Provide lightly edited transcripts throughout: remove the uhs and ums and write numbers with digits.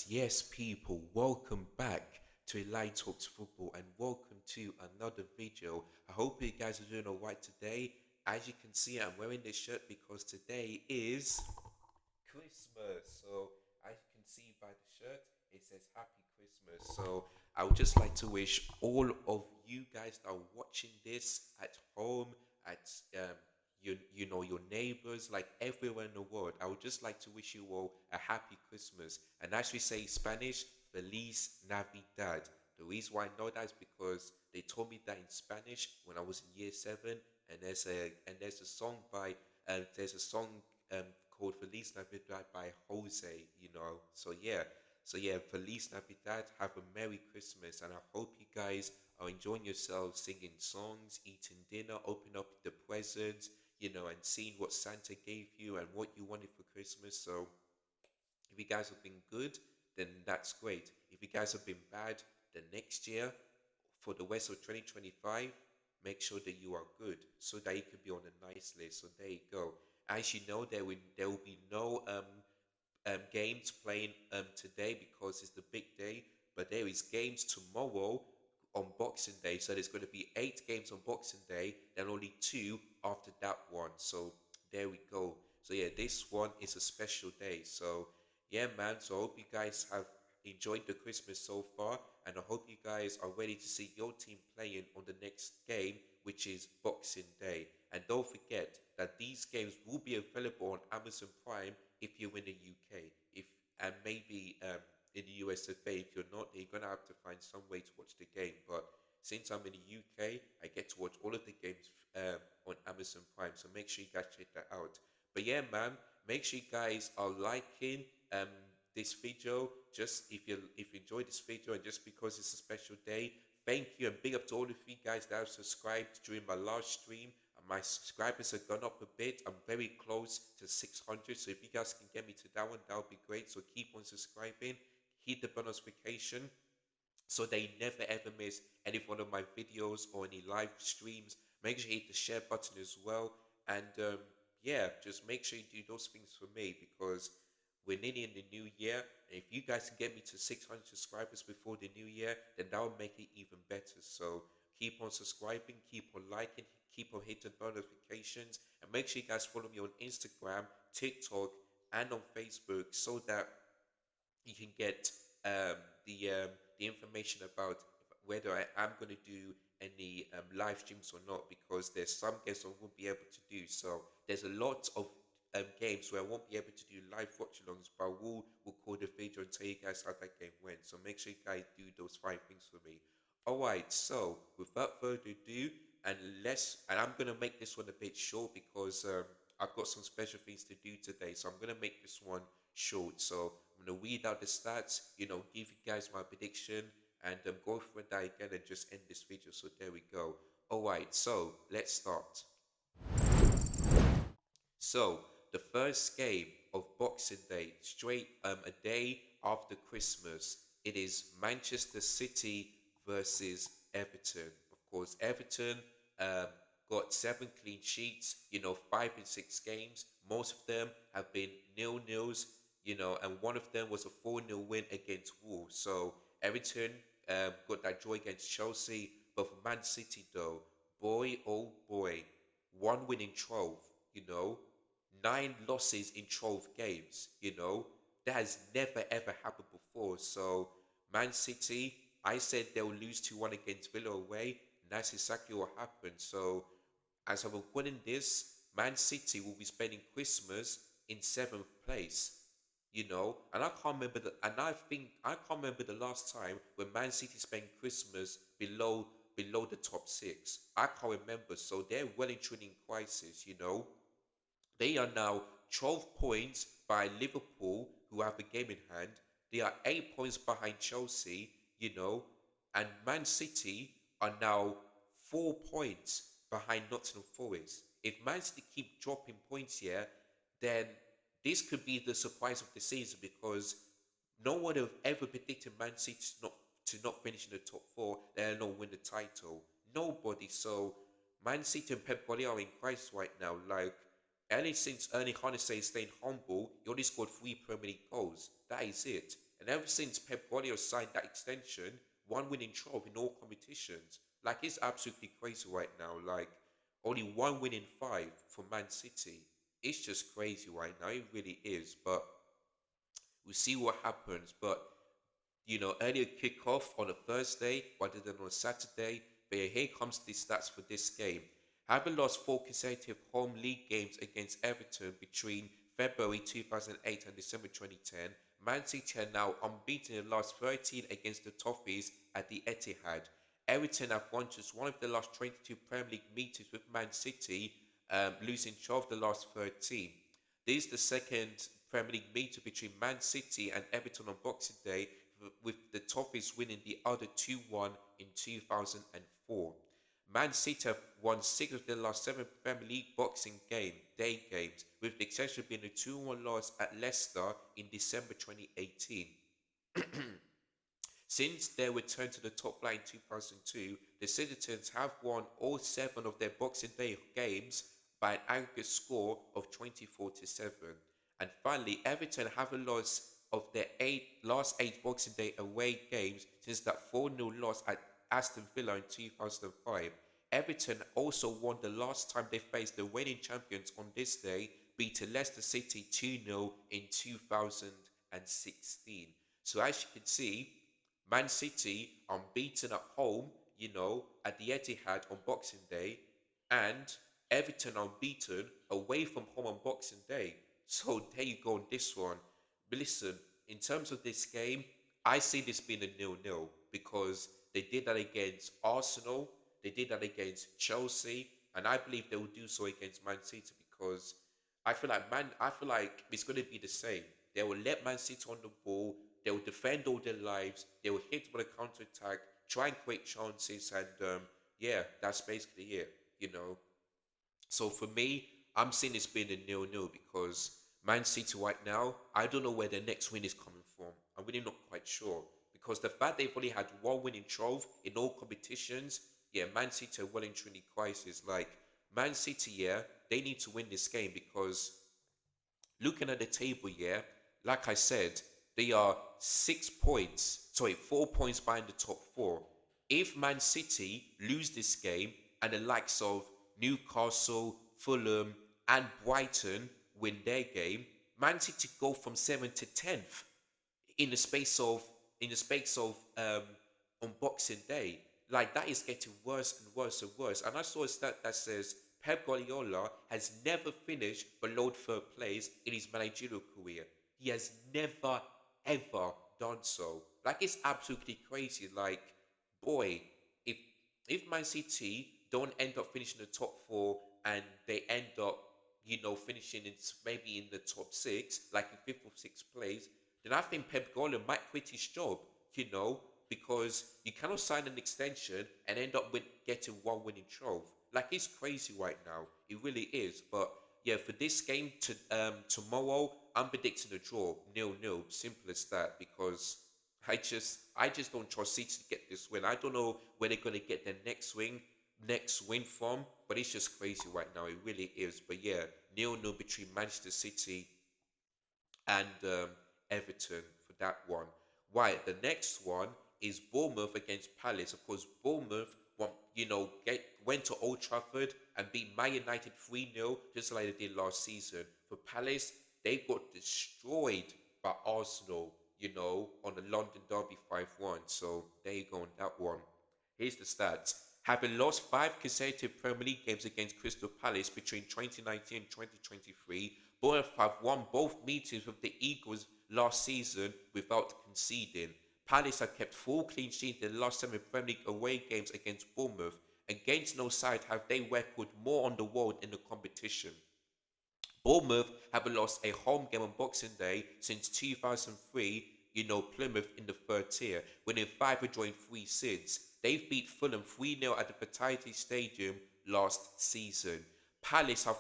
Yes, people, welcome back to Light Talks Football and welcome to another video. I hope you guys are doing alright today. As you can see, I'm wearing this shirt because today is Christmas. So, as you can see by the shirt, it says Happy Christmas. So, I would just like to wish all of you guys that are watching this at home, at your neighbors, like everywhere in the world. I would just like to wish you all a happy Christmas. And as we say in Spanish, Feliz Navidad. The reason why I know that is because they told me that in Spanish when I was in year 7, and there's a song by there's a song called Feliz Navidad by Jose. So yeah, Feliz Navidad. Have a Merry Christmas, and I hope you guys are enjoying yourselves, singing songs, eating dinner, opening up the presents, and seeing what Santa gave you and what you wanted for Christmas. So if you guys have been good, then that's great. If you guys have been bad, then next year, for the rest of 2025, make sure that you are good so that you can be on a nice list. So there you go. As you know, there will be no games playing today because it's the big day, but there is games tomorrow on Boxing Day. So there's going to be 8 games on Boxing Day, then only 2 after that one. So there we go. So yeah, this one is a special day. So yeah, man. So I hope you guys have enjoyed the Christmas so far, and I hope you guys are ready to see your team playing on the next game, which is Boxing Day. And don't forget that these games will be available on Amazon Prime if you're in the UK. If and maybe in the USFA, if you're not, you're gonna have to find some way to watch the game. But since I'm in the UK, I get to watch all of the games on Amazon Prime. So make sure you guys check that out. But yeah, man, make sure you guys are liking um this video. Just if you enjoyed this video and just because it's a special day, thank you and big up to all of you guys that have subscribed during my last stream. My subscribers have gone up a bit. I'm very close to 600. So if you guys can get me to that one, that would be great. So keep on subscribing, hit the bell notification so they never ever miss any one of my videos or any live streams. Make sure you hit the share button as well. And yeah, just make sure you do those things for me because we're nearly in the new year. And if you guys can get me to 600 subscribers before the new year, then that will make it even better. So keep on subscribing, keep on liking, keep on hitting notifications, and make sure you guys follow me on Instagram, TikTok, and on Facebook so that you can get um, the information about whether I am going to do any live streams or not because there's some games I won't be able to do. So there's a lot of games where I won't be able to do live watch-alongs, but I will record a video and tell you guys how that game went. So make sure you guys do those 5 things for me. All right. So without further ado, and I'm gonna make this one a bit short because I've got some special things to do today. So I'm gonna make this one short. So I'm gonna read out the stats, give you guys my prediction, and go through that again and just end this video. So there we go. All right, so let's start. So the first game of Boxing Day, straight a day after Christmas, it is Manchester City versus Everton. Of course, Everton um, got 7 clean sheets, 5 in 6 games. Most of them have been nil-nils, and one of them was a 4-0 win against Wolves. So Everton got that joy against Chelsea, but for Man City though, boy oh boy, one win in 12, you know, 9 losses in 12 games, that has never ever happened before. So, Man City, I said they'll lose 2-1 against Villa away, and that's exactly what happened. So, as I'm recording this, Man City will be spending Christmas in 7th place. And I can't remember and I think I can't remember the last time when Man City spent Christmas below the top six. I can't remember. So they're well and truly in crisis. They are now 12 points by Liverpool, who have a game in hand. They are 8 points behind Chelsea, you know, and Man City are now 4 points behind Nottingham Forest. If Man City keep dropping points here, then this could be the surprise of the season because no one have ever predicted Man City to not finish in the top four, let alone win the title. Nobody. So Man City and Pep Guardiola are in crisis right now. Like Early since Ernie Honeysay staying humble, he only scored 3 Premier League goals. That is it. And ever since Pep Guardiola signed that extension, one winning trophy in all competitions. Like, it's absolutely crazy right now. Like, only one win in five for Man City. It's just crazy right now. It really is. But we'll see what happens. But earlier kickoff on a Thursday rather than on a Saturday. But yeah, here comes the stats for this game. Having lost four consecutive home league games against Everton between February 2008 and December 2010, Man City are now unbeaten in the last 13 against the Toffees at the Etihad. Everton have won just one of the last 22 Premier League meetings with Man City, losing 12 of the last 13. This is the second Premier League meeting between Man City and Everton on Boxing Day, with the Toffees winning the other 2-1 in 2004. Man City have won six of their last seven Premier League Boxing Day games, with the exception being a 2-1 loss at Leicester in December 2018. Since their return to the top flight in 2002, the Citizens have won all seven of their Boxing Day games by an aggregate score of 24-7. And finally, Everton have a loss of their last eight Boxing Day away games since that 4-0 loss at Aston Villa in 2005. Everton also won the last time they faced the reigning champions on this day, beating Leicester City 2-0 in 2016. So as you can see, Man City unbeaten at home, at the Etihad on Boxing Day, and Everton unbeaten away from home on Boxing Day. So there you go on this one. But listen, in terms of this game, I see this being a nil-nil because they did that against Arsenal, they did that against Chelsea, and I believe they will do so against Man City because I feel like it's going to be the same. They will let Man City on the ball. They will defend all their lives. They will hit with a counter attack, try and create chances, and yeah, that's basically it. You know. So for me, I'm seeing this being a nil-nil because Man City right now, I don't know where their next win is coming from. I'm really not quite sure because the fact they've only had one winning trophy in all competitions, yeah, Man City are well and truly crisis. Like Man City, yeah, they need to win this game because looking at the table, yeah, like I said, they are 6 points, sorry, 4 points behind the top four. If Man City lose this game and the likes of Newcastle, Fulham, and Brighton win their game, Man City go from 7th to 10th in the space of on Boxing Day. Like that is getting worse and worse and worse. And I saw a stat that says Pep Guardiola has never finished below third place in his managerial career. He has never ever done so. Like it's absolutely crazy. Like, boy, if if Man City don't end up finishing the top four and they end up, finishing in maybe in the top six, like in fifth or sixth place, then I think Pep Guardiola might quit his job, because you cannot sign an extension and end up with getting one winning trophy. Like it's crazy right now. It really is. But yeah, for this game tomorrow, I'm predicting a draw, 0-0. Simple as that. Because I just don't trust City to get this win. I don't know where they're gonna get their next win from, but it's just crazy right now. It really is. But yeah, 0-0 between Manchester City and Everton for that one. Right, the next one is Bournemouth against Palace. Of course, Bournemouth went to Old Trafford and beat Man United 3-0, just like they did last season. For Palace, they got destroyed by Arsenal, on the London Derby 5-1. So there you go on that one. Here's the stats. Having lost five consecutive Premier League games against Crystal Palace between 2019 and 2023, Bournemouth have won both meetings with the Eagles last season without conceding. Palace have kept full clean sheets in the last seven Premier League away games against Bournemouth. Against no side have they recorded more on the road in the competition. Bournemouth haven't lost a home game on Boxing Day since 2003, Plymouth in the third tier, winning five and drawing three since. They've beat Fulham 3-0 at the Vitality Stadium last season. Palace have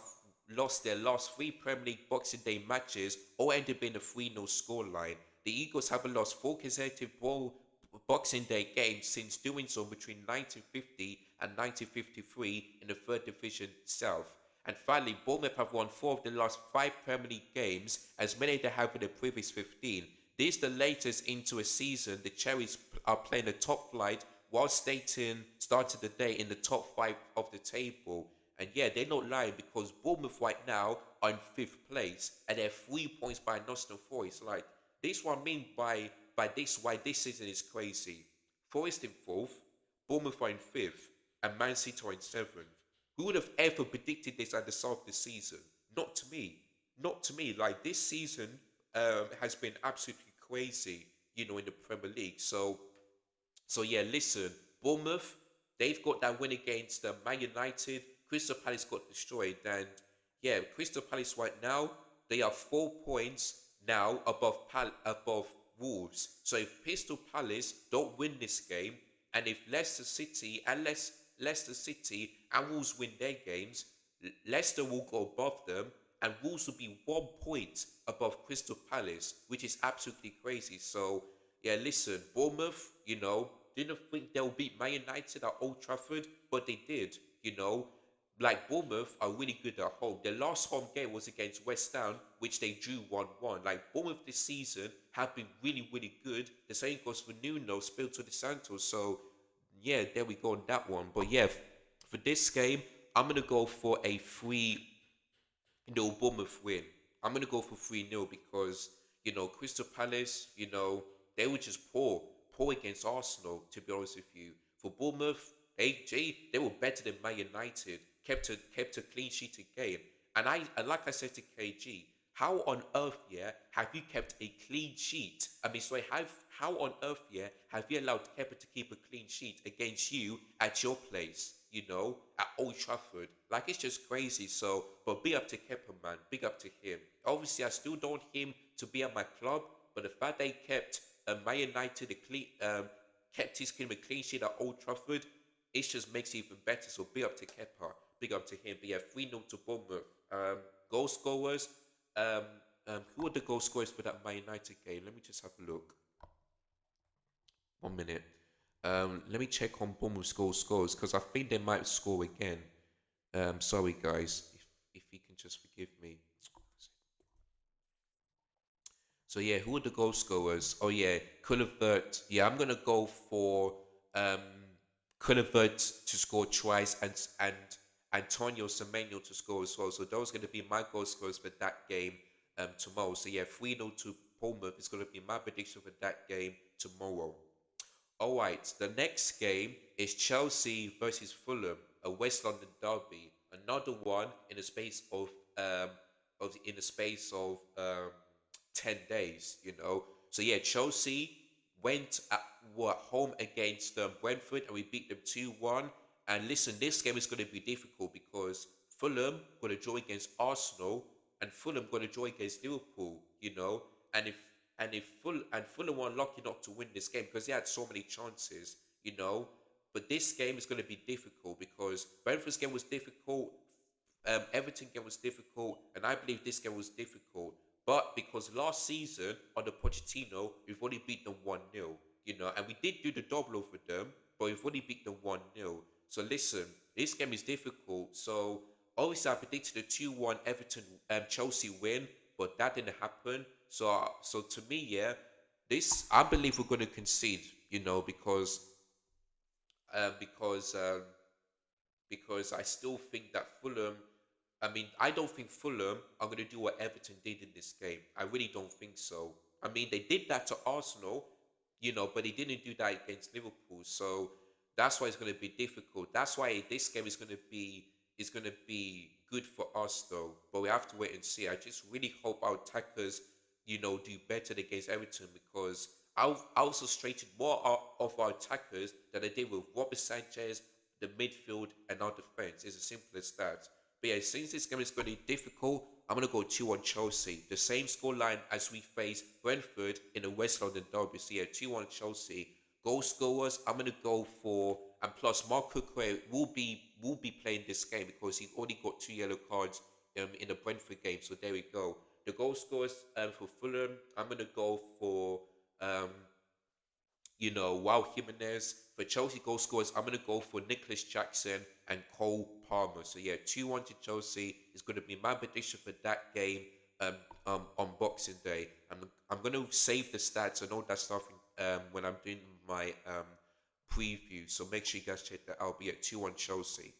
lost their last three Premier League Boxing Day matches, all ended in a 3-0 scoreline. The Eagles haven't lost four consecutive Boxing Day games since doing so between 1950 and 1953 in the third division South. And finally, Bournemouth have won 4 of the last 5 Premier League games, as many as they have in the previous 15. This is the latest into a season. The Cherries are playing the top flight while Staten started the day in the top 5 of the table. And yeah, they're not lying because Bournemouth right now are in 5th place and they're 3 points by Nottingham Forest. Like, this what I mean by this, why this season is crazy. Forest in 4th, Bournemouth are in 5th, and Man City are in 7th. Who would have ever predicted this at the start of the season? Not to me. Not to me. Like, this season has been absolutely crazy, in the Premier League. So yeah, listen, Bournemouth, they've got that win against Man United. Crystal Palace got destroyed, and yeah, Crystal Palace right now they are 4 points now above Wolves. So if Crystal Palace don't win this game, and if Leicester City and Wolves win their games, Leicester will go above them, and Wolves will be 1 point above Crystal Palace, which is absolutely crazy. So yeah, listen, Bournemouth, didn't think they'll beat Man United at Old Trafford, but they did, Like, Bournemouth are really good at home. Their last home game was against West Ham, which they drew 1-1. Like, Bournemouth this season have been really, really good. The same goes for Nuno, Spirito de Santos. So, yeah, there we go on that one. But yeah, for this game, I'm going to go for a 3-0 Bournemouth win. I'm gonna go for 3-0 because Crystal Palace, they were just poor against Arsenal. To be honest with you, for Bournemouth, they were better than Man United. Kept a clean sheet again. And like I said to KG, how on earth, yeah, have you kept a clean sheet? I mean, sorry, how on earth, yeah, have you allowed Kepa to keep a clean sheet against you at your place, at Old Trafford? Like, it's just crazy. So, but big up to Kepa, man. Big up to him. Obviously, I still don't want him to be at my club, but the fact they kept Man United kept his team a clean sheet at Old Trafford, it just makes it even better. So big up to Kepa, big up to him. But yeah, 3-0 to Bournemouth. Goal scorers. Um, who are the goal scorers for that Man United game? Let me just have a look. 1 minute. Let me check on Bournemouth's goal scorers because I think they might score again. Sorry guys, if you can just forgive me. So yeah, who are the goal scorers? Oh yeah, Culivert. Yeah, I'm gonna go for um Culivert to score twice and Antonio Semenyo to score as well. So those are gonna be my goal scorers for that game tomorrow. So yeah, 3-0 to Bournemouth is gonna be my prediction for that game tomorrow. All right, the next game is Chelsea versus Fulham, a West London derby. Another one in the space of 10 days. So yeah, Chelsea were at home against Brentford and we beat them 2-1. And listen, this game is going to be difficult because Fulham got a draw against Arsenal and Fulham got a draw against Liverpool. And Fulham were unlucky not to win this game because they had so many chances. You know, but this game is going to be difficult because Brentford's game was difficult, Everton game was difficult, and I believe this game was difficult. But because last season under Pochettino, we've only beat them 1-0, and we did do the double over them, but we've only beat them 1-0. So listen, this game is difficult. So obviously I predicted a 2-1 Everton Chelsea win, but that didn't happen. So to me, yeah, this I believe we're going to concede, um, because um, because I still think that Fulham. I mean, I don't think Fulham are going to do what Everton did in this game. I really don't think so. I mean, they did that to Arsenal, but they didn't do that against Liverpool. So that's why it's going to be difficult. That's why this game is going to be good for us, though. But we have to wait and see. I just really hope our attackers, do better against Everton because I was frustrated more of our attackers than I did with Robert Sanchez, the midfield, and our defense. It's as simple as that. But yeah, since this game is going to be difficult, I'm going to go 2-1 Chelsea. The same scoreline as we face Brentford in the West London derby. So yeah, 2-1 Chelsea. Goal scorers, I'm going to go for, and plus Mark Cucurella will be playing this game because he's already got 2 yellow cards in the Brentford game. So there we go. The goal scorers for Fulham, I'm going to go for um, Wow Jimenez. For Chelsea goal scorers, I'm going to go for Nicholas Jackson and Cole Palmer. So yeah, 2-1 to Chelsea is going to be my prediction for that game um, on Boxing Day. I'm going to save the stats and all that stuff when I'm doing my preview. So make sure you guys check that out. Be at 2-1 Chelsea.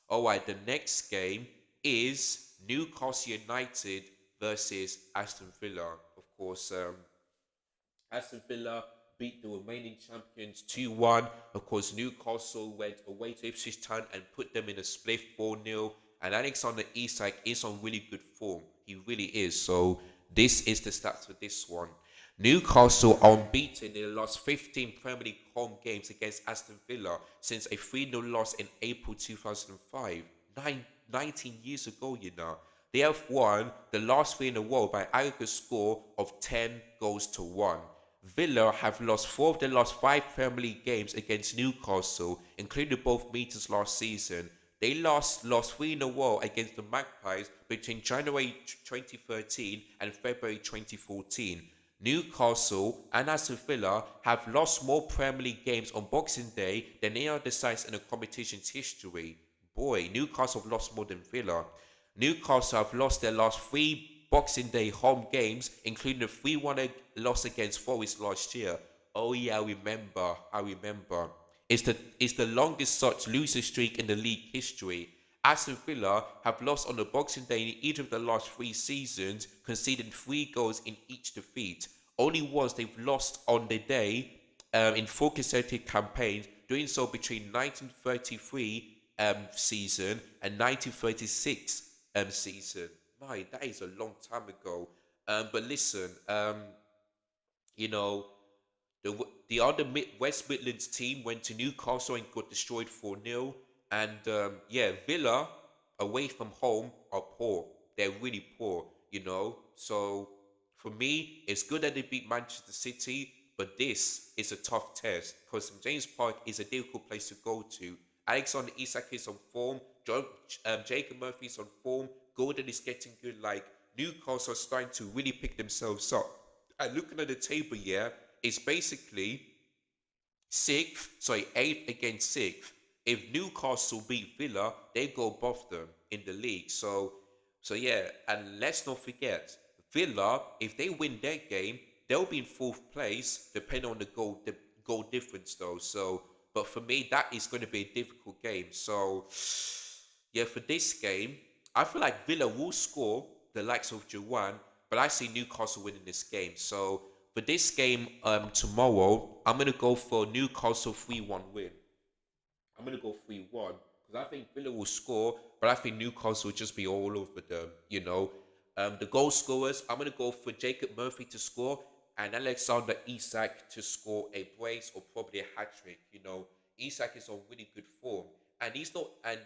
All right, the next game is Newcastle United versus Aston Villa. Of course, Aston Villa beat the remaining champions 2-1. Of course, Newcastle went away to Ipswich Town and put them in a split 4-0. And Alexander Isak is on really good form. He really is. So this is the stats for this one. Newcastle are unbeaten in the last 15 Premier League home games against Aston Villa since a 3-0 loss in April 2005. 19 years ago, you know. They have won the last three in a row by aggregate score of 10 goals to 1. Villa have lost 4 of their last 5 Premier League games against Newcastle, including both meetings last season. They lost 3 in a row against the Magpies between January 2013 and February 2014. Newcastle and Aston Villa have lost more Premier League games on Boxing Day than any other sides in the competition's history. Boy, Newcastle have lost more than Villa. Newcastle have lost their last 3 Boxing Day home games, including the 3-1 loss against Forest last year. Oh yeah, I remember. It's the longest such losing streak in the league history. Aston Villa have lost on the Boxing Day in each of the last 3 seasons, conceding 3 goals in each defeat. Only once they've lost on the day in 4 consecutive campaigns, doing so between 1933 season and 1936 season. My, that is a long time ago. But listen, you know, the other West Midlands team went to Newcastle and got destroyed 4-0. And yeah, Villa away from home are poor. They're really poor, you know. So for me, it's good that they beat Manchester City, but this is a tough test because St James Park is a difficult place to go to. Alexander Isak is on form. Jacob Murphy is on form. Gordon is getting good. Like Newcastle are starting to really pick themselves up. And looking at the table, yeah, it's basically eighth against sixth. If Newcastle beat Villa, they go above them in the league. So yeah, and let's not forget Villa. If they win their game, they'll be in fourth place, depending on the goal difference though. So, but for me, that is going to be a difficult game. So yeah, for this game, I feel like Villa will score the likes of Juwan, but I see Newcastle winning this game. So for this game tomorrow, I'm gonna go for Newcastle 3-1 win. I'm gonna go 3-1 because I think Villa will score, but I think Newcastle will just be all over them. The goal scorers. I'm gonna go for Jacob Murphy to score and Alexander Isak to score a brace or probably a hat trick. Isak is on really good form, and he's not. And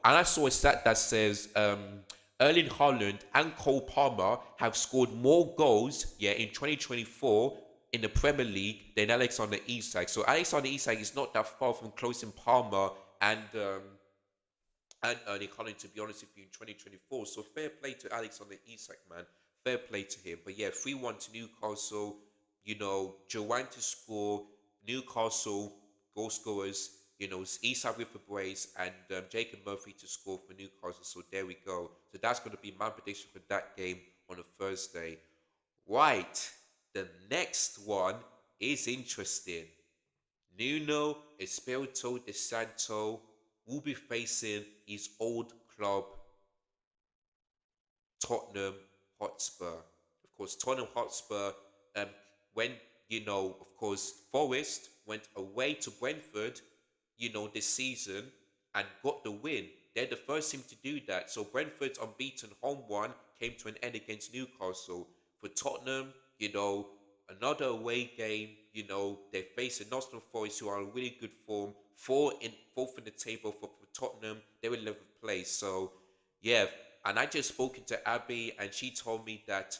I saw a stat that says Erling Haaland and Cole Palmer have scored more goals, yeah, in 2024 in the Premier League than Alexander Isak. So Alexander Isak is not that far from closing Palmer and Erling Haaland, to be honest with you, in 2024. So fair play to Alexander Isak, man. Fair play to him. But yeah, 3-1 to Newcastle. Joanne to score. Newcastle goal scorers. Isak with a brace and Jacob Murphy to score for Newcastle. So there we go. So that's going to be my prediction for that game on a Thursday. Right. The next one is interesting. Nuno Espirito de Santo will be facing his old club, Tottenham Hotspur. Of course, Tottenham Hotspur, um, when, of course, Forest went away to Brentford, this season and got the win. They're the first team to do that. So Brentford's unbeaten home one came to an end against Newcastle. For Tottenham, another away game, they're facing Nottingham Forest, who are in really good form. Fourth in the table for Tottenham. They're in 11th place. So yeah, and I just spoken to Abby, and she told me that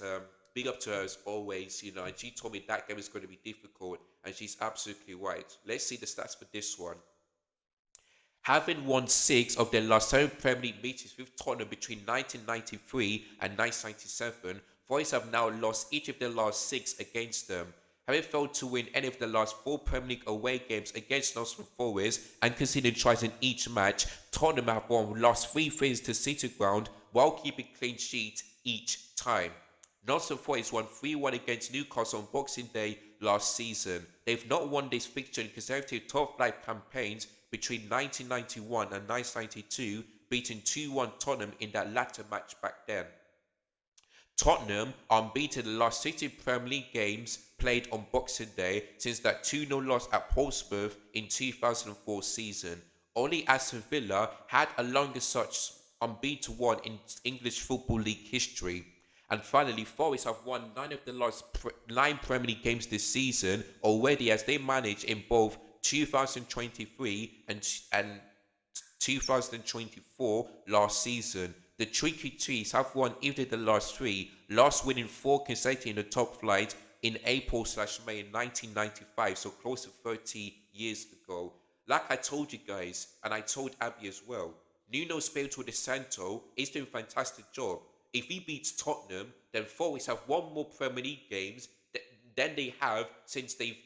big up to her as always, and she told me that game is going to be difficult, and she's absolutely right. Let's see the stats for this one. Having won 6 of their last 7 Premier League meetings with Tottenham between 1993 and 1997, Forest have now lost each of their last 6 against them. having failed to win any of the last four Premier League away games against Nottingham Forest and conceding tries in each match, Tottenham have won lost 3-3 to City Ground while keeping clean sheets each time. Nottingham Forest won 3-1 against Newcastle on Boxing Day last season. They've not won this fixture in consecutive top flight campaigns between 1991 and 1992, beating 2-1 Tottenham in that latter match back then. Tottenham are unbeaten in the last 60 Premier League games played on Boxing Day since that 2-0 loss at Portsmouth in 2004 season. Only Aston Villa had a longer such unbeaten one in English Football League history. And finally, Forest have won 9 Premier League games this season already as they managed in both 2023 and 2024 last season. The Tricky Trees have won either the last three, last winning four consecutively in the top flight in April/May 1995, so close to 30 years ago. Like I told you guys, and I told Abby as well, Nuno Espirito de Santo is doing a fantastic job. If he beats Tottenham, then Forest have one more Premier League games than they have since they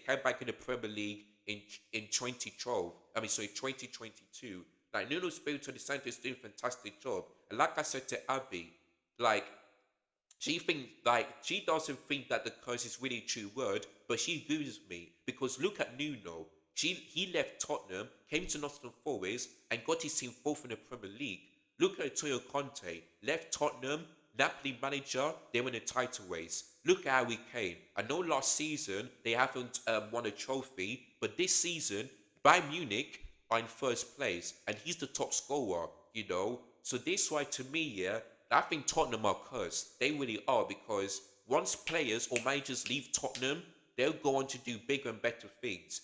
came back in the Premier League in 2012. I mean, sorry, 2022. Like Nuno Espirito de Santo is doing a fantastic job. And like I said to Abby, like she doesn't think that the curse is really a true word, but she agrees with me because look at Nuno. He left Tottenham, came to Nottingham Forest, and got his team fourth in the Premier League. Look at Antonio Conte, left Tottenham, Napoli manager, they were in the title race. Look at Harry Kane. I know last season they haven't won a trophy, but this season Bayern Munich are in first place, and he's the top scorer. So this why to me, yeah, I think Tottenham are cursed. They really are because once players or managers leave Tottenham, they'll go on to do bigger and better things.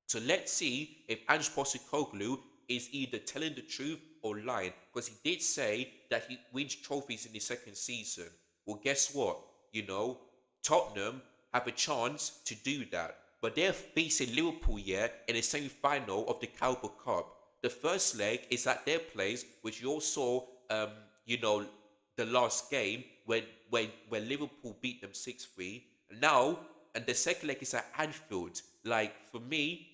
So let's see if Ange Postecoglou is either telling the truth or lying, because he did say that he wins trophies in his second season. Well, guess what? You know, Tottenham have a chance to do that, but they're facing Liverpool here in the semi-final of the Carabao Cup. The first leg is at their place, which you all saw, you know, the last game when Liverpool beat them 6-3. Now, and the second leg is at Anfield. Like for me,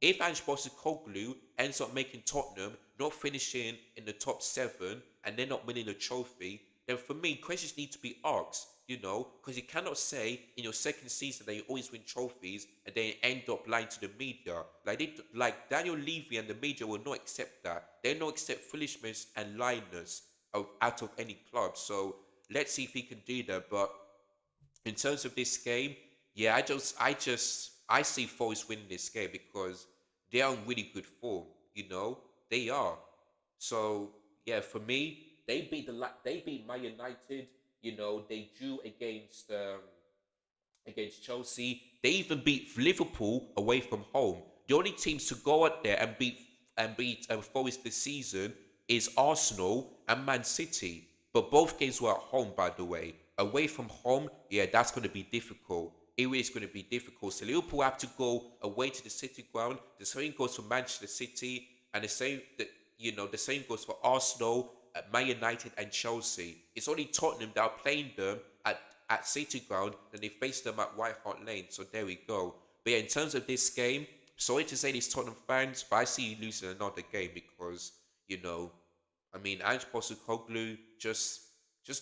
if Ange Postecoglou ends up making Tottenham not finishing in the top seven and they're not winning a trophy, then for me, questions need to be asked, because you cannot say in your second season that you always win trophies and then end up lying to the media. Like Daniel Levy and the media will not accept that. They will not accept foolishness and lioness out of any club. So let's see if he can do that. But in terms of this game, yeah, I see Forest winning this game because they are in really good form. They are. So yeah, for me, they beat Man United. They drew against Chelsea. They even beat Liverpool away from home. The only teams to go out there and beat Forest this season is Arsenal and Man City. But both games were at home, by the way. Away from home, yeah, that's going to be difficult. It is going to be difficult. So Liverpool have to go away to the City ground. The same goes for Manchester City, and the same goes for Arsenal, Man United, and Chelsea. It's only Tottenham that are playing them at City Ground, and they face them at White Hart Lane. So there we go. But yeah, in terms of this game, sorry to say this Tottenham fans, but I see you losing another game because you know, I mean, Ange Postecoglou just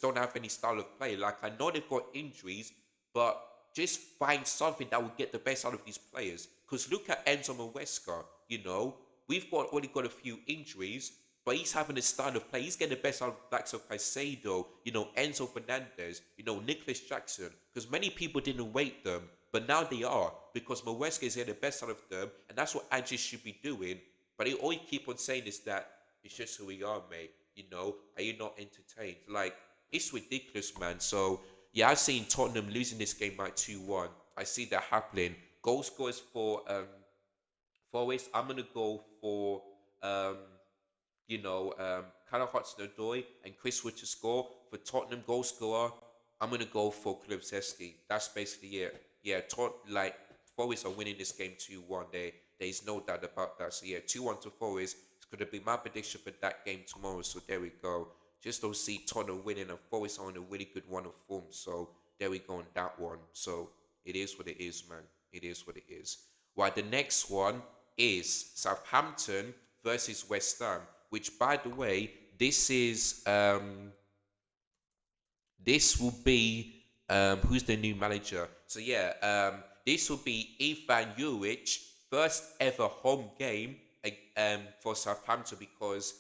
don't have any style of play. Like I know they've got injuries, but just find something that will get the best out of these players. Because look at Enzo Maresca. We've only got a few injuries, but he's having a style of play. He's getting the best out of likes of Caicedo, Enzo Fernandez, Nicholas Jackson. Because many people didn't rate them, but now they are because Maresca is getting the best out of them, and that's what Ange should be doing. But all you keep on saying is that it's just who we are, mate. Are you not entertained? Like, it's ridiculous, man. So, yeah, I've seen Tottenham losing this game by 2-1. I see that happening. Goal scorers for Forest, I'm going to go for um, Callum Hudson-Odoi and Chris Wood to score. For Tottenham goal scorer, I'm gonna go for Kulusevski. That's basically it. Yeah, Forest are winning this game 2-1. There's no doubt about that. So yeah, 2-1 to Forest. It's gonna be my prediction for that game tomorrow. So there we go. Just don't see Tottenham winning and Forest are on a really good run of form. So there we go on that one. So it is what it is, man. It is what it is. Right, the next one is Southampton versus West Ham, which, by the way, this will be who's the new manager? So yeah, this will be Ivan Juric first ever home game for Southampton because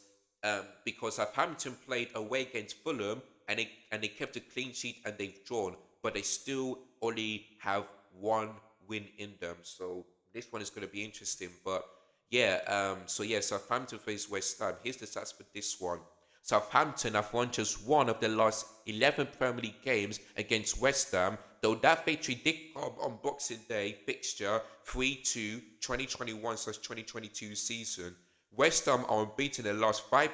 Southampton played away against Fulham and they kept a clean sheet and they've drawn, but they still only have one win in them. So this one is going to be interesting. But yeah, Southampton face West Ham. Here's the stats for this one. Southampton have won just one of the last 11 Premier League games against West Ham, though that victory did come on Boxing Day fixture 3-2 2021/2022 season. West Ham are unbeaten in the last five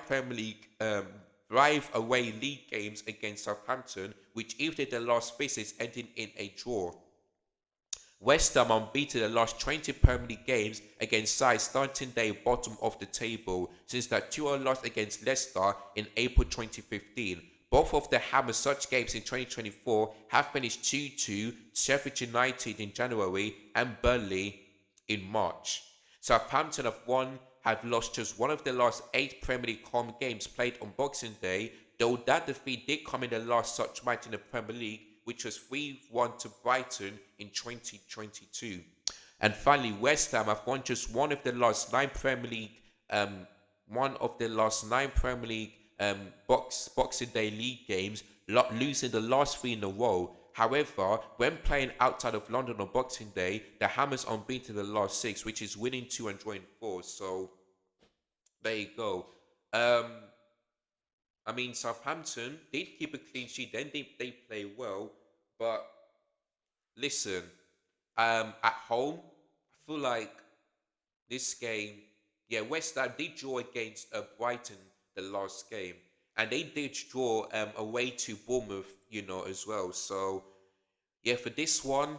away league games against Southampton, which even the last visits ending in a draw. West Ham unbeaten the last 20 Premier League games against sides starting their bottom of the table since that 2-0 loss against Leicester in April 2015. Both of the Hammers such games in 2024 have finished 2-2, Sheffield United in January and Burnley in March. Southampton have lost just one of the last 8 Premier League home games played on Boxing Day, though that defeat did come in the last such match in the Premier League, which was 3-1 to Brighton in 2022. And finally, West Ham have won just um, one of the last 9 Premier League Boxing Day league games, losing the last 3 in a row. However, when playing outside of London on Boxing Day, the Hammers unbeaten the last 6, which is winning 2 and drawing 4. So there you go. Um, I mean, Southampton did keep a clean sheet. Then they play well, but listen, at home, I feel like this game, yeah, West Ham did draw against Brighton the last game, and they did draw away to Bournemouth, as well. So yeah, for this one,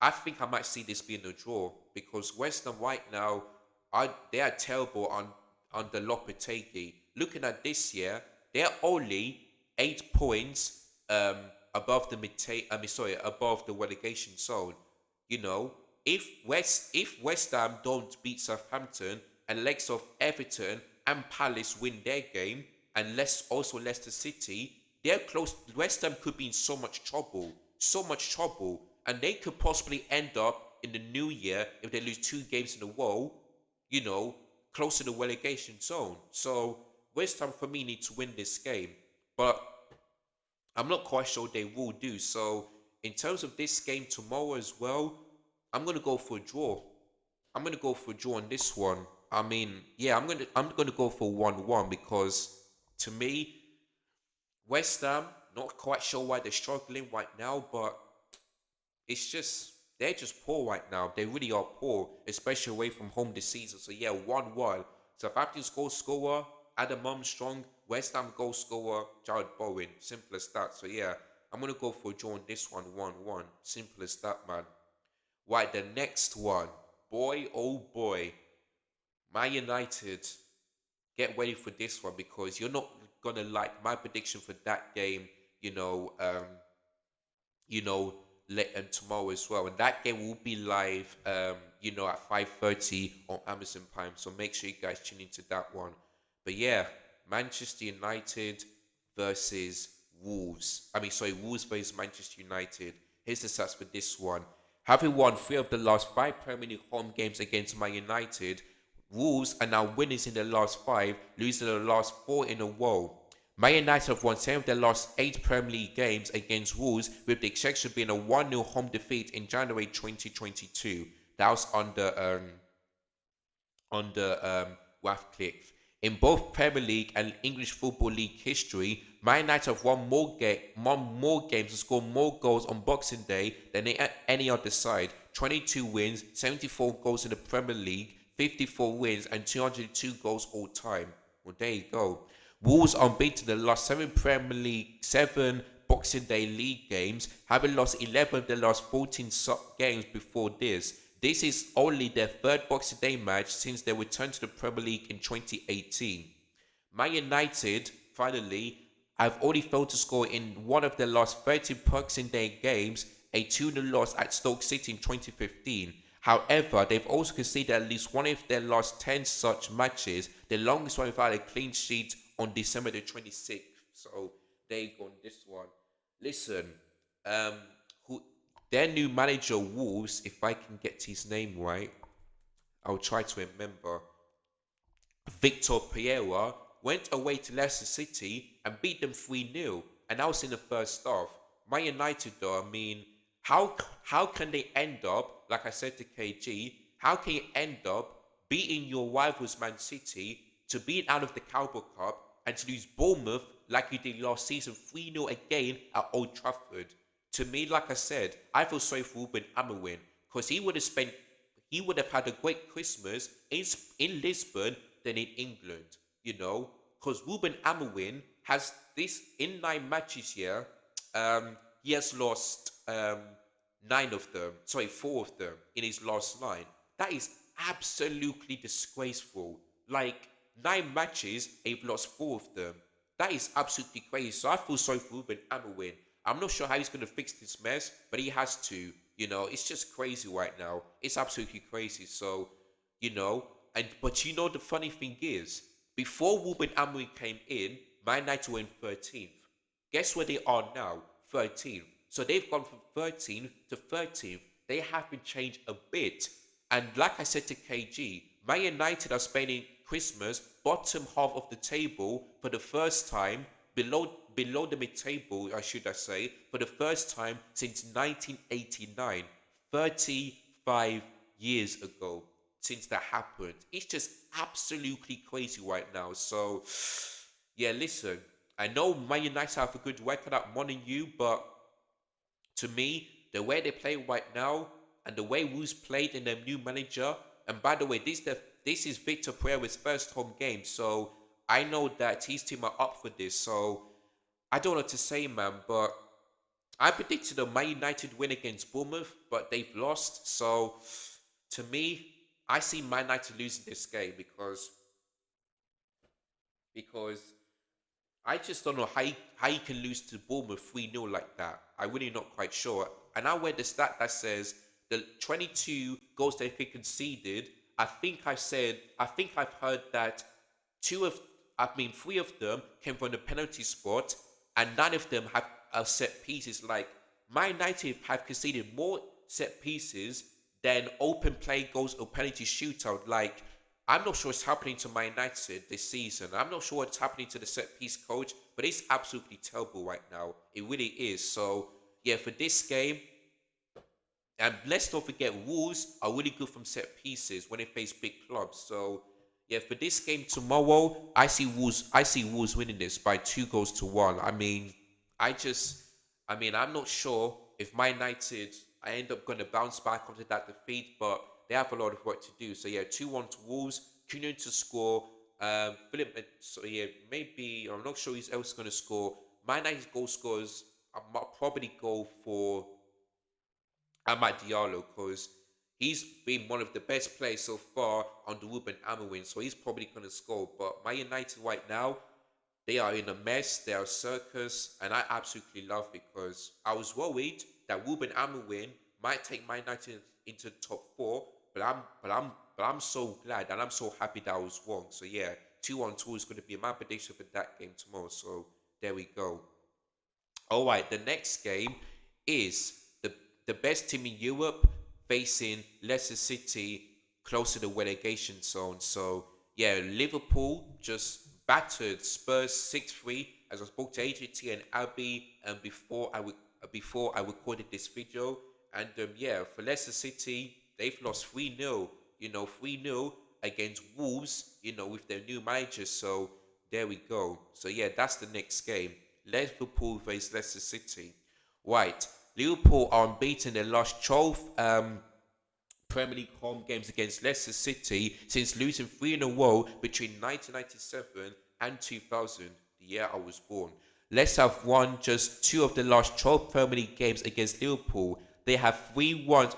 I think I might see this being a draw because West Ham right now, they are terrible on the Lopetegui. Looking at this year, they're only 8 points above the above the relegation zone. You know, if West Ham don't beat Southampton and likes of Everton and Palace win their game, and also Leicester City, they're close. West Ham could be in so much trouble, and they could possibly end up in the new year if they lose 2 games in a row. You know, close to the relegation zone. So West Ham for me need to win this game, but I'm not quite sure they will do. So in terms of this game tomorrow as well, I'm gonna go for a draw. I'm gonna go for a draw on this one. I mean, yeah, I'm gonna go for 1-1 because to me, West Ham, not quite sure why they're struggling right now, but it's just they're just poor right now. They really are poor, especially away from home this season. So yeah, 1-1. Southampton's goal scorer, Adam Armstrong. West Ham goal scorer, Jared Bowen. Simple as that. So yeah, I'm gonna go for a draw on this one, 1-1. Simple as that, man. Right, the next one. Boy, oh boy. Man United. Get ready for this one because you're not gonna like my prediction for that game, you know, you know, tomorrow as well. And that game will be live, at 5:30 on Amazon Prime. So make sure you guys tune into that one. But yeah, Manchester United versus Wolves. Wolves versus Manchester United. Here's the stats for this one. Having won 3 of the last 5 Premier League home games against Man United, Wolves are now winners in the last 5, losing the last 4 in a row. Man United have won 7 of their last 8 Premier League games against Wolves, with the exception being a 1-0 home defeat in January 2022. That was under Ratcliffe. In both Premier League and English Football League history, Man United have won more games and scored more goals on Boxing Day than any other side. 22 wins, 74 goals in the Premier League, 54 wins, and 202 goals all time. Well, there you go. Wolves unbeaten the last 7 Boxing Day league games, having lost 11 of the last 14 games before this. This is only their 3rd Boxing Day match since their return to the Premier League in 2018. Man United, finally, I've only failed to score in one of their last 13 Boxing Day games, a 2-0 loss at Stoke City in 2015. However, they've also conceded at least one of their last 10 such matches, the longest one without a clean sheet on December the 26th. So there you go on this one. Listen, um, who their new manager Wolves, if I can get his name right, I'll try to remember. Victor Pereira went away to Leicester City and beat them 3-0, and that was in the first half. Man United, though, I mean, how can they end up, like I said to KG, how can you end up beating your rivals Man City to be out of the Carabao Cup and to lose Bournemouth like you did last season 3-0 again at Old Trafford? To me, like I said, I feel sorry for Ruben Amorim because he would have had a great Christmas in Lisbon than in England, you know, because Ruben Amorim has this in 9 matches here. He has lost nine of them, sorry, four of them in his last nine. That is absolutely disgraceful. Like 9 matches, they've lost four of them. That is absolutely crazy. So I feel sorry for Ruben Amorim. I'm not sure how he's going to fix this mess, but he has to. You know, it's just crazy right now. It's absolutely crazy. So, you know, but you know the funny thing is, before Ruben Amorim came in, Man United were in 13th. Guess where they are now? 13th. So they've gone from 13th to 13th. They haven't changed a bit. And like I said to KG, Man United are spending Christmas bottom half of the table for the first time, below the mid-table, I should I say, for the first time since 1989, 35 years ago since that happened. It's just absolutely crazy right now. So, yeah, listen, I know Man United have a good record at Molineux, but to me, the way they play right now and the way Wolves played in their new manager, and by the way, this is Victor Pereira's first home game, so I know that his team are up for this. So I don't know what to say, man, but I predicted a Man United win against Bournemouth, but they've lost. So to me, I see Man United losing this game because I just don't know how you can lose to Bournemouth 3-0 like that. I'm really not quite sure. And I read the stat that says the 22 goals they've conceded. I think I've heard that two of, three of them came from the penalty spot, and none of them have set pieces. Like Man United have conceded more set pieces than open play goals or penalty shootout. Like I'm not sure what's happening to Man United this season. I'm not sure what's happening to the set piece coach, but it's absolutely terrible right now. It really is. So yeah, for this game, and let's not forget, Wolves are really good from set pieces when they face big clubs. So yeah, for this game tomorrow, I see Wolves winning this by 2 goals to 1. I'm not sure if Man United I end up going to bounce back after that defeat, but they have a lot of work to do. So yeah, 2-1 to Wolves. Cunha to score. Philip. So yeah, maybe I'm not sure who's else going to score. Man United's goal scorers. I might probably go for Amad Diallo because he's been one of the best players so far under Ruben Amorim, so he's probably going to score. But Man United right now, they are in a mess. They are a circus, and I absolutely love it because I was worried that Ruben Amorim might take Man United into the top four, but I'm so glad and I'm so happy that I was wrong. So yeah, 2-1-2 is going to be my prediction for that game tomorrow. So there we go. All right, the next game is the best team in Europe facing Leicester City close to the relegation zone. So yeah, Liverpool just battered Spurs 6-3. As I spoke to AJT and Abby before I recorded this video, and yeah, for Leicester City, they've lost 3-0. 3-0 against Wolves. With their new manager. So there we go. So yeah, that's the next game. Liverpool versus Leicester City. Right. Liverpool are unbeaten in their last 12 Premier League home games against Leicester City since losing 3 in a row between 1997 and 2000, the year I was born. Leicester have won just 2 of the last 12 Premier League games against Liverpool. They have 3 wins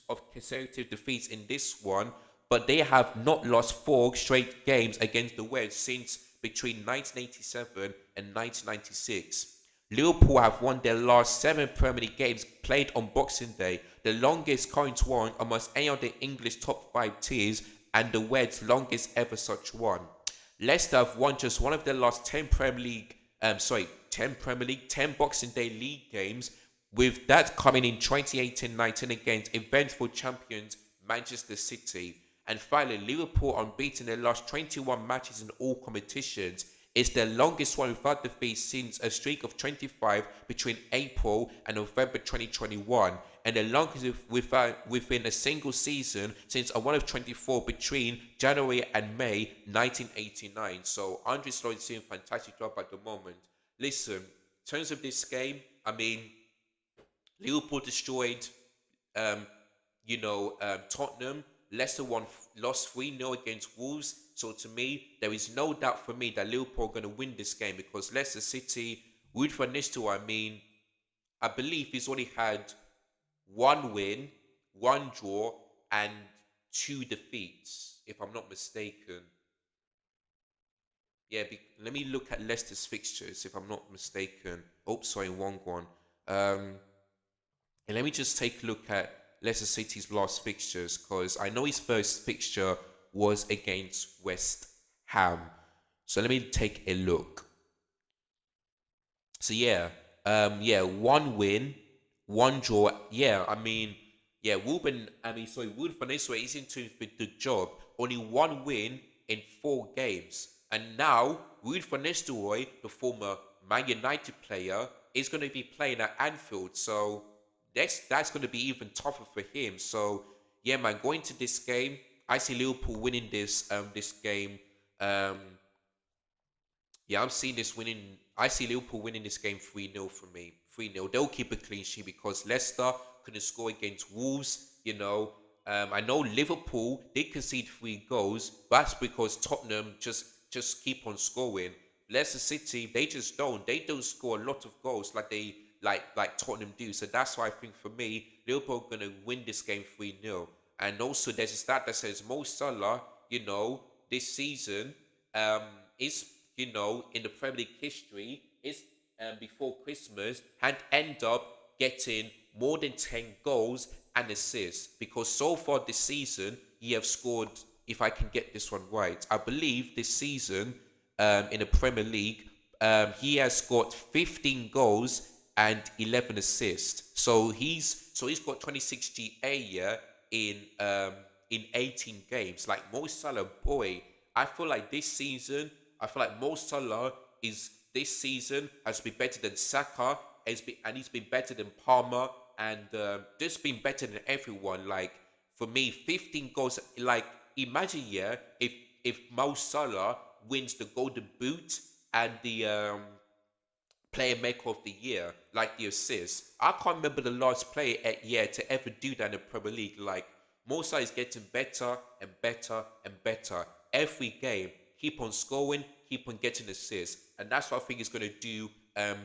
of consecutive defeats in this one, but they have not lost 4 straight games against the Reds since between 1987 and 1996. Liverpool have won their last 7 Premier League games played on Boxing Day, the longest current one amongst any of the English top 5 tiers and the Reds' longest ever such one. Leicester have won just one of their last 10 Boxing Day league games, with that coming in 2018-19 against eventual champions Manchester City. And finally, Liverpool unbeaten their last 21 matches in all competitions. It's their longest one without defeat since a streak of 25 between April and November 2021, and the longest within a single season since a one of 24 between January and May 1989. So Andre Slot's doing a fantastic job at the moment. Listen, in terms of this game, I mean, Liverpool destroyed um, Tottenham. Leicester lost 3-0 against Wolves. So to me, there is no doubt for me that Liverpool are going to win this game because Leicester City, Ruud van Nistelrooy, I mean, I believe he's only had one win, one draw, and two defeats, if I'm not mistaken. Yeah, let me look at Leicester's fixtures, if I'm not mistaken. Oops, sorry, wrong one. And let me just take a look at Leicester City's last fixtures because I know his first fixture was against West Ham. So let me take a look. So yeah, one win, one draw. Yeah, I mean, yeah, Wood van Nistelrooy is into the job. Only one win in 4 games, and now Wood van Nistelrooy, the former Man United player, is going to be playing at Anfield. So that's going to be even tougher for him. So yeah, man, going to this game, I see Liverpool winning this game. Um, yeah, I'm seeing this winning. I see Liverpool winning this game 3-0 for me. 3-0. They'll keep a clean sheet because Leicester couldn't score against Wolves. I know Liverpool did concede 3 goals, but that's because Tottenham just keep on scoring. Leicester City, they just don't. They don't score a lot of goals like Tottenham do. So that's why I think for me, Liverpool are gonna win this game 3-0. And also there's a stat that says Mo Salah, this season um, is in the Premier League history is before Christmas had end up getting more than 10 goals and assists because so far this season he have scored, if I can get this one right, I believe this season in the Premier League he has scored 15 goals and 11 assists. So he's got 26 GA, yeah, in 18 games. Like Mo Salah, boy, I feel like this season, I feel like Mo Salah is this season has been better than Saka, and he's been better than Palmer, and just been better than everyone. Like for me, 15 goals. Like imagine, yeah, if Mo Salah wins the Golden Boot and the player maker of the year, like the assist. I can't remember the last player at year to ever do that in the Premier League. Like Mo Salah is getting better and better and better every game. Keep on scoring, keep on getting assists, and that's what I think he's going to do. Um,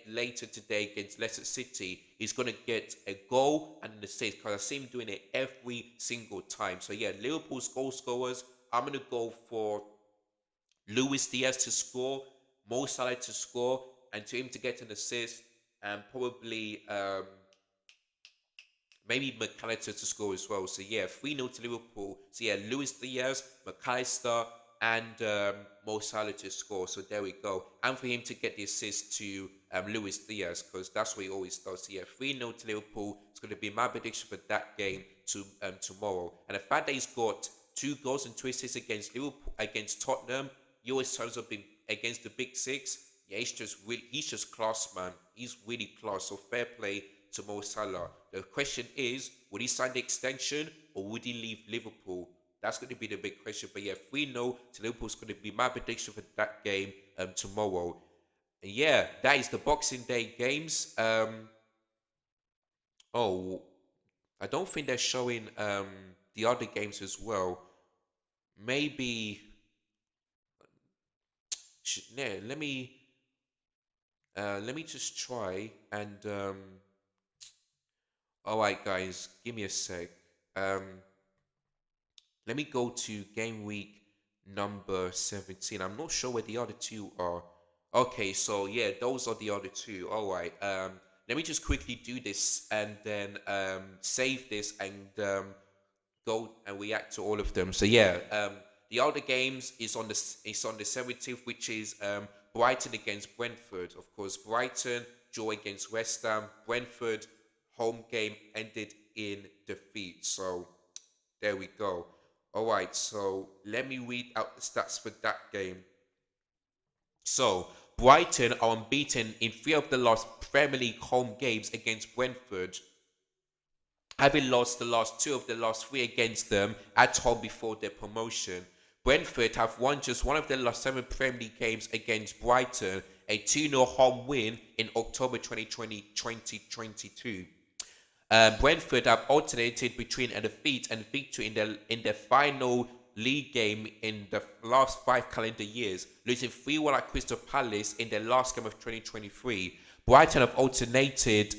later today against Leicester City, he's going to get a goal and an assist because I see him doing it every single time. So yeah, Liverpool's goal scorers. I'm going to go for Luis Diaz to score, Mo Salah to score, and to him to get an assist, and probably maybe McAllister to score as well. So yeah, 3-0 to Liverpool. So yeah, Luis Diaz, McAllister, and Mo Salah to score. So there we go. And for him to get the assist to Luis Diaz, because that's what he always does. So yeah, 3-0 to Liverpool. It's going to be my prediction for that game tomorrow. And the fact that he's got 2 goals and 2 assists against Liverpool, against Tottenham, he always turns up against the big six. Yeah, he's just class, man. He's really class. So fair play to Mo Salah. The question is, would he sign the extension or would he leave Liverpool? That's going to be the big question. But yeah, 3-0 to Liverpool is going to be my prediction for that game tomorrow. And yeah, that is the Boxing Day games. Oh, I don't think they're showing the other games as well. Maybe, no, let me just try and all right, guys, give me a sec. Um, Let me go to game week number 17. I'm not sure where the other two are. Okay, so yeah, those are the other two. All right. Let me just quickly do this and then save this and go and react to all of them. So yeah, the other games is on the 17th, which is Brighton against Brentford. Of course, Brighton draw against West Ham. Brentford home game ended in defeat. So there we go. All right, so let me read out the stats for that game. So Brighton are unbeaten in three of the last Premier League home games against Brentford, having lost the last two of the last three against them at home before their promotion. Brentford have won just one of their last seven Premier League games against Brighton, a 2-0 home win in October 2022. Brentford have alternated between a defeat and victory in their final league game in the last five calendar years, losing 3-1 at Crystal Palace in their last game of 2023. Brighton have alternated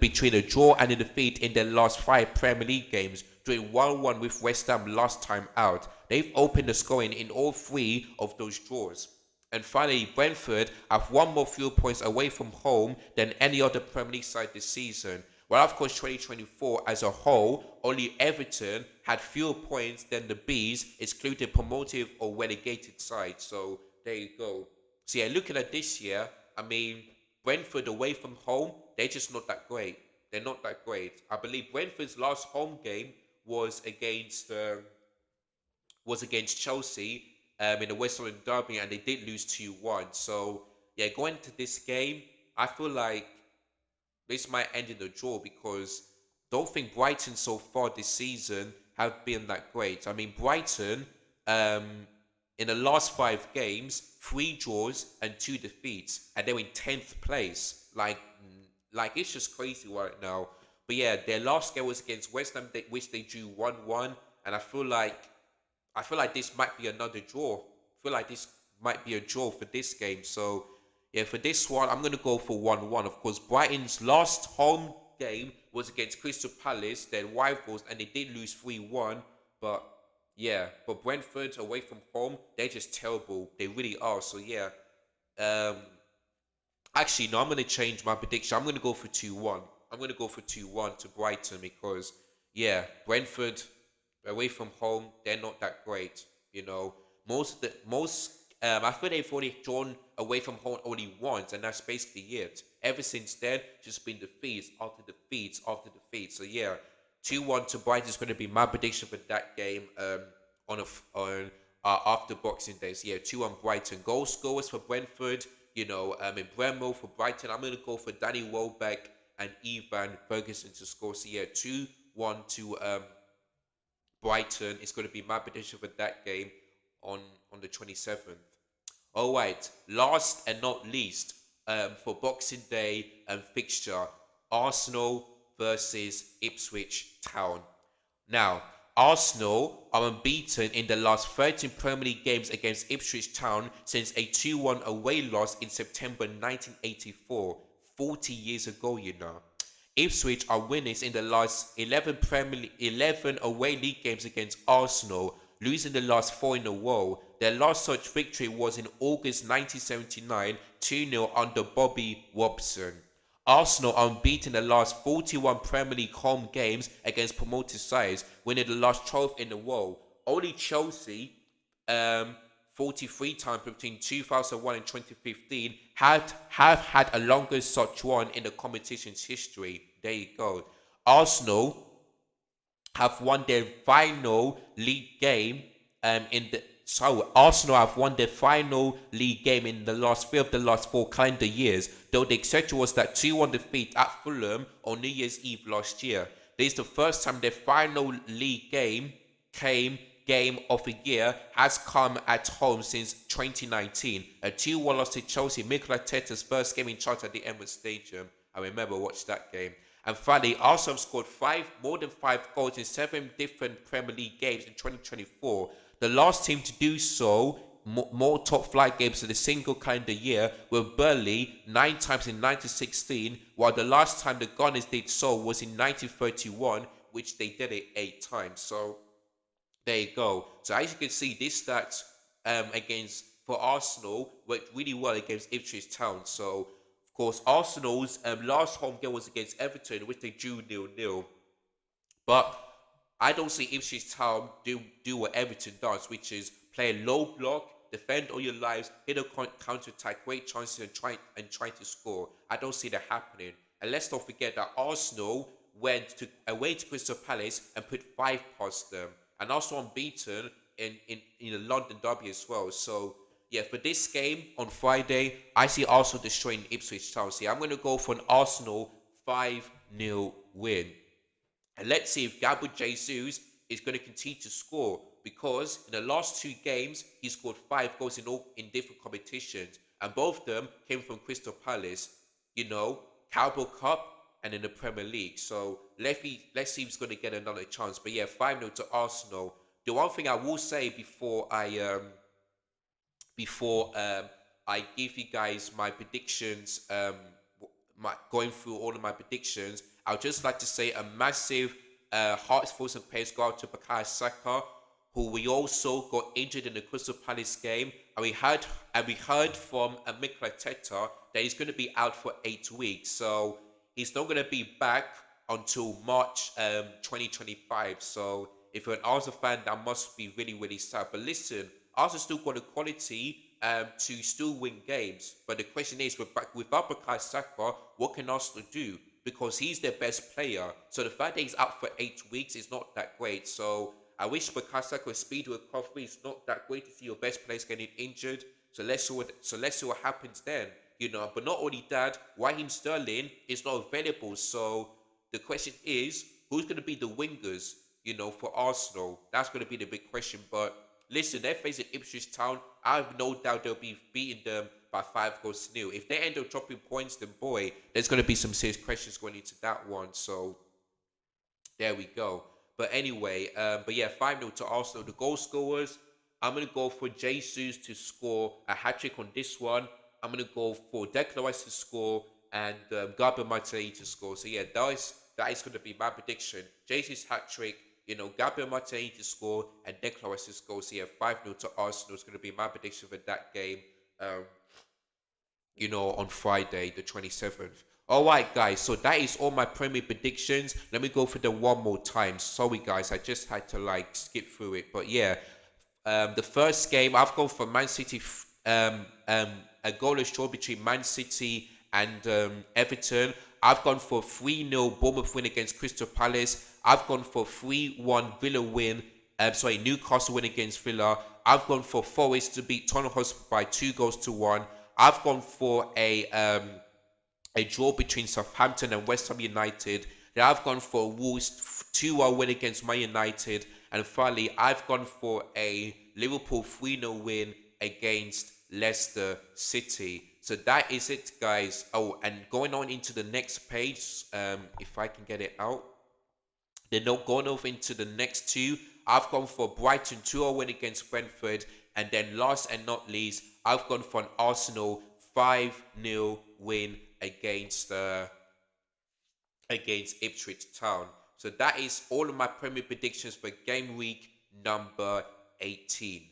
between a draw and a defeat in their last five Premier League games, drawing 1-1 with West Ham last time out. They've opened the scoring in all three of those draws. And finally, Brentford have one more fewer points away from home than any other Premier League side this season. Well, of course, 2024 as a whole, only Everton had fewer points than the Bees, excluding promoted or relegated sides. So there you go. So yeah, looking at this year, I mean, Brentford away from home, they're just not that great. They're not that great. I believe Brentford's last home game was against Chelsea in the West London Derby, and they did lose 2-1. So yeah, going into this game, I feel like this might end in a draw because don't think Brighton so far this season have been that great. I mean, Brighton um, in the last five games, three draws and two defeats, and they're in 10th place. Like it's just crazy right now. But yeah, their last game was against West Ham, which they drew 1-1, and I feel like this might be another draw. I feel like this might be a draw for this game. So yeah, for this one, I'm gonna go for 1-1. Of course, Brighton's last home game was against Crystal Palace, their rivals, and they did lose 3-1. But yeah, but Brentford away from home, they're just terrible. They really are. So yeah, um, actually, no, I'm going to change my prediction. I'm going to go for 2-1. I'm going to go for 2-1 to Brighton because, yeah, Brentford away from home, they're not that great. You know, I feel they've only drawn away from home only once, and that's basically it. Ever since then, just been defeats after defeats after defeats. So yeah, 2-1 to Brighton is going to be my prediction for that game. On after Boxing Day. So yeah, 2-1 Brighton. Goal scorers for Brentford, in Bremo for Brighton. I'm gonna go for Danny Welbeck and Ivan Ferguson to score. So yeah, 2-1 to Brighton. It's gonna be my prediction for that game on the 27th. All right, last and not least, for Boxing Day fixture, Arsenal versus Ipswich Town. Now, Arsenal are unbeaten in the last 13 Premier League games against Ipswich Town since a 2-1 away loss in September 1984, 40 years ago, you know. Ipswich are winners in the last 11 away league games against Arsenal, losing the last four in a row. Their last such victory was in August 1979, 2-0 under Bobby Robson. Arsenal are unbeaten in the last 41 Premier League home games against promoted sides, winning the last 12 in a row. Only Chelsea, 43 times between 2001 and 2015, have had a longer such one in the competition's history. There you go. Arsenal have won their final league game Arsenal have won their final league game in the last three of the last four calendar years, though the exception was that 2-1 defeat at Fulham on New Year's Eve last year. This is the first time their final league game of the year has come at home since 2019. A 2-1 loss to Chelsea, Mikel Arteta's first game in charge at the Emirates Stadium. I remember watched that game. And finally, Arsenal have scored more than five goals in seven different Premier League games in 2024. The last team to do so, more top flight games in a single calendar year, were Burnley 9 times in 1916, while the last time the Gunners did so was in 1931, which they did it 8 times. So there you go. So as you can see, this stats against for Arsenal worked really well against Ipswich Town. So of course Arsenal's last home game was against Everton, which they drew 0-0. But I don't see Ipswich Town do what Everton does, which is play a low block, defend all your lives, hit a counter attack, great chances, and try to score. I don't see that happening. And let's not forget that Arsenal went away to Crystal Palace and put five past them, and also unbeaten in the London derby as well. So yeah, for this game on Friday, I see Arsenal destroying Ipswich Town. See, I'm going to go for an Arsenal 5-0 win. And let's see if Gabriel Jesus is going to continue to score, because in the last two games he scored 5 goals in different competitions, and both of them came from Crystal Palace, Carabao Cup and in the Premier League. So let's see if he's going to get another chance. But yeah, 5-0 to Arsenal. The one thing I will say before I give you guys my predictions, going through all of my predictions, I would just like to say a massive hearts, thoughts, and prayers go out to Bukayo Saka, who we also got injured in the Crystal Palace game, and we heard from Mikel Arteta that he's going to be out for 8 weeks, so he's not going to be back until March 2025. So if you're an Arsenal fan, that must be really, really sad. But listen, Arsenal still got the quality to still win games. But the question is, without Bukayo Saka, what can Arsenal do? Because he's their best player. So the fact that he's out for 8 weeks is not that great. So I wish Bukayo Saka speed recovery. It's not that great to see your best players getting injured. So let's see what happens then. But not only that, Raheem Sterling is not available. So the question is, who's going to be the wingers, for Arsenal? That's going to be the big question. But listen, they're facing Ipswich Town. I have no doubt they'll be beating them by 5 goals to 0. If they end up dropping points, then boy, there's going to be some serious questions going into that one. So there we go. But anyway, but yeah, 5-0 to Arsenal. The goal scorers, I'm going to go for Jesus to score a hat trick on this one. I'm going to go for Declan Rice to score and Gabriel Martinelli to score. So yeah, that is going to be my prediction. Jesus hat trick, Gabriel Martinelli to score and Declan Rice to score. So yeah, 5-0 to Arsenal is going to be my prediction for that game. Um, on Friday, the 27th. All right, guys. So that is all my Premier predictions. Let me go for them one more time. Sorry, guys. I just had to skip through it. But yeah, the first game I've gone for Man City. A goalless draw between Man City and Everton. I've gone for 3-0 Bournemouth win against Crystal Palace. I've gone for 3-1 Villa win. Newcastle win against Villa. I've gone for Forest to beat Tottenham Hotspur by 2 goals to 1. I've gone for a draw between Southampton and West Ham United. Then I've gone for Wolves 2-1 win against Man United. And finally, I've gone for a Liverpool 3-0 win against Leicester City. So that is it, guys. Oh, and going on into the next page, if I can get it out. They're not going over into the next two. I've gone for Brighton 2-0 win against Brentford. And then last and not least, I've gone for an Arsenal 5-0 win against Ipswich Town. So that is all of my Premier predictions for game week number 18.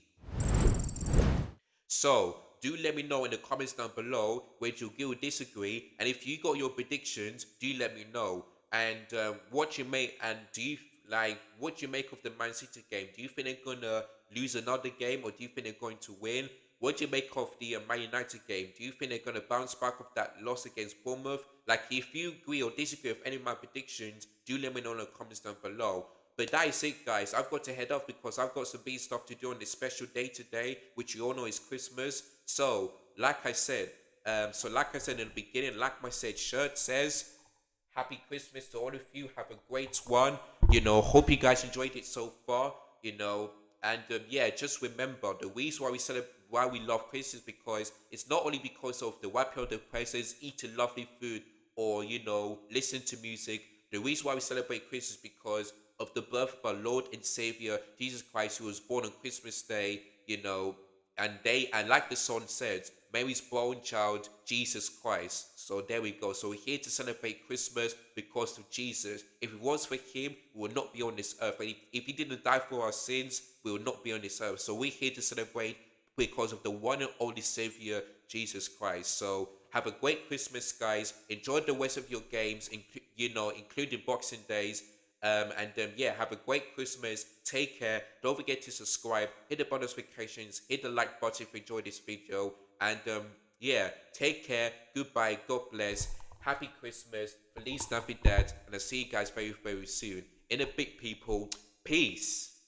So do let me know in the comments down below whether you agree or disagree, and if you got your predictions, do let me know. And what you make of the Man City game? Do you think they're gonna lose another game, or do you think they're going to win? What do you make of the Man United game? Do you think they're gonna bounce back of that loss against Bournemouth? If you agree or disagree with any of my predictions, do let me know in the comments down below. But that is it, guys. I've got to head off because I've got some big stuff to do on this special day today, which you all know is Christmas. So, like I said in the beginning, like my shirt says, Happy Christmas to all of you. Have a great one. Hope you guys enjoyed it so far. And yeah, just remember the reason why we love Christmas, because it's not only because of the wiping of the presents, eating lovely food, or listen to music. The reason why we celebrate Christmas is because of the birth of our Lord and Savior Jesus Christ, who was born on Christmas Day. And like the song says, Mary's born child, Jesus Christ. So there we go. So we're here to celebrate Christmas because of Jesus. If it was for him, we would not be on this earth. And if he didn't die for our sins, we would not be on this earth. So we're here to celebrate because of the one and only Savior, Jesus Christ. So have a great Christmas, guys. Enjoy the rest of your games, including Boxing Days. Yeah, have a great Christmas. Take care. Don't forget to subscribe, hit the notifications, hit the like button if you enjoyed this video. Yeah, take care. Goodbye. God bless. Happy Christmas. Feliz Navidad. And I'll see you guys very, very soon. In a big people. Peace.